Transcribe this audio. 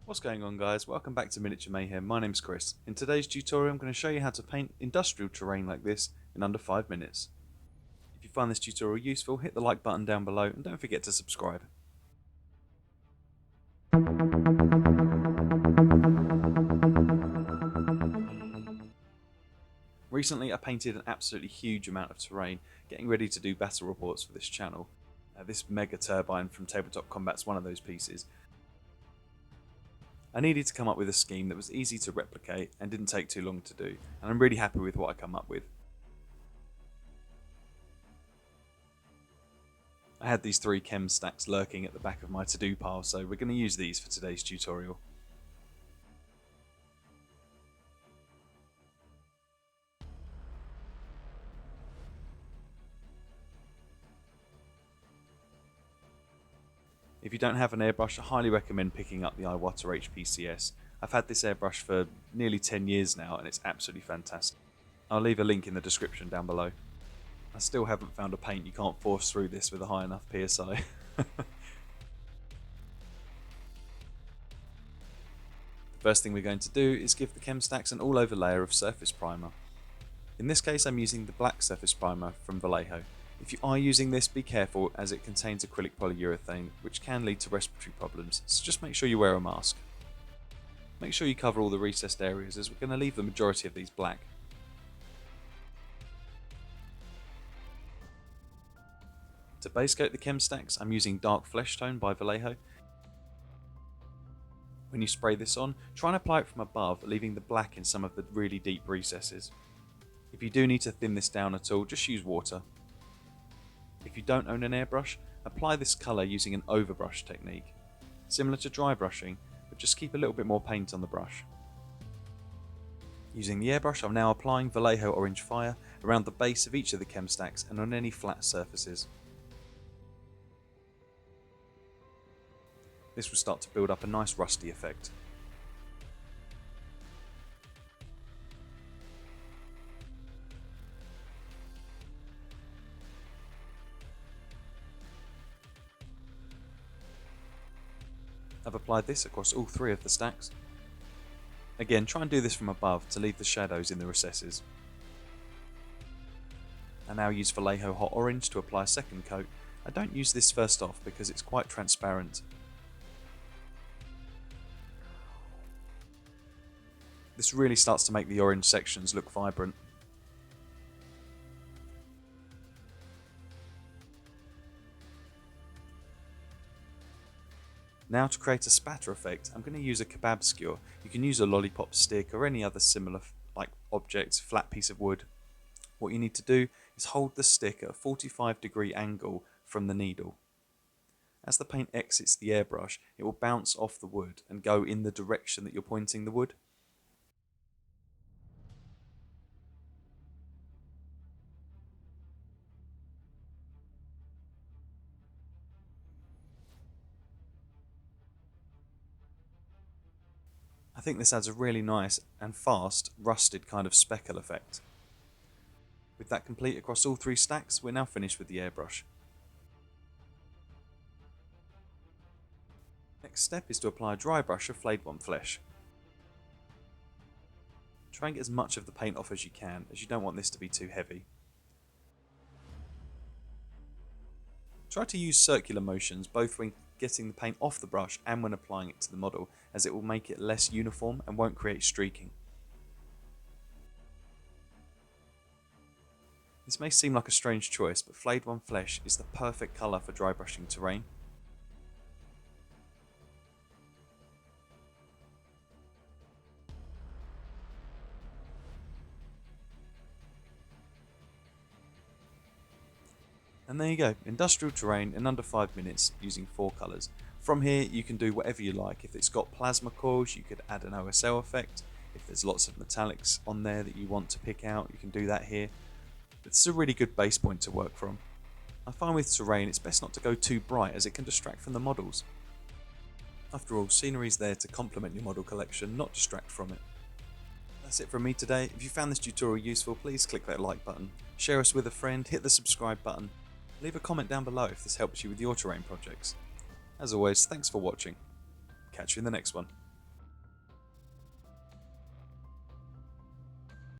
What's going on, guys? Welcome back to Miniature Mayhem. My name's Chris. In today's tutorial I'm going to show you how to paint industrial terrain like this in under 5 minutes. If you find this tutorial useful, hit the like button down below and don't forget to subscribe. Recently I painted an absolutely huge amount of terrain, getting ready to do battle reports for this channel. This mega turbine from Tabletop Combat's one of those pieces. I needed to come up with a scheme that was easy to replicate and didn't take too long to do, and I'm really happy with what I come up with. I had these 3 chem stacks lurking at the back of my to-do pile, so we're going to use these for today's tutorial. If you don't have an airbrush, I highly recommend picking up the Iwata HPCS. I've had this airbrush for nearly 10 years now and it's absolutely fantastic. I'll leave a link in the description down below. I still haven't found a paint you can't force through this with a high enough PSI. The first thing we're going to do is give the chem stacks an all over layer of surface primer. In this case I'm using the black surface primer from Vallejo. If you are using this, be careful as it contains acrylic polyurethane which can lead to respiratory problems, so just make sure you wear a mask. Make sure you cover all the recessed areas as we're going to leave the majority of these black. To base coat the chem stacks I'm using dark flesh tone by Vallejo. When you spray this on, try and apply it from above, leaving the black in some of the really deep recesses. If you do need to thin this down at all, just use water. If you don't own an airbrush, apply this colour using an overbrush technique, similar to dry brushing, but just keep a little bit more paint on the brush. Using the airbrush, I'm now applying Vallejo Orange Fire around the base of each of the chem stacks and on any flat surfaces. This will start to build up a nice rusty effect. I've applied this across all 3 of the stacks. Again, try and do this from above to leave the shadows in the recesses. I now use Vallejo Hot Orange to apply a second coat. I don't use this first off because it's quite transparent. This really starts to make the orange sections look vibrant. Now to create a spatter effect, I'm going to use a kebab skewer. You can use a lollipop stick or any other similar object, flat piece of wood. What you need to do is hold the stick at a 45-degree angle from the needle. As the paint exits the airbrush, it will bounce off the wood and go in the direction that you're pointing the wood. I think this adds a really nice and fast rusted kind of speckle effect. With that complete across all 3 stacks, we're now finished with the airbrush. Next step is to apply a dry brush of flayed one flesh. Try and get as much of the paint off as you can, as you don't want this to be too heavy. Try to use circular motions both when getting the paint off the brush and when applying it to the model, as it will make it less uniform and won't create streaking. This may seem like a strange choice, but flayed one flesh is the perfect colour for dry brushing terrain. And there you go, industrial terrain in under 5 minutes using 4 colours. From here you can do whatever you like. If it's got plasma cores, you could add an OSL effect. If there's lots of metallics on there that you want to pick out, you can do that here. It's a really good base point to work from. I find with terrain it's best not to go too bright as it can distract from the models. After all, scenery's there to complement your model collection, not distract from it. That's it from me today. If you found this tutorial useful, please click that like button, share us with a friend, hit the subscribe button. Leave a comment down below if this helps you with your terrain projects. As always, thanks for watching. Catch you in the next one.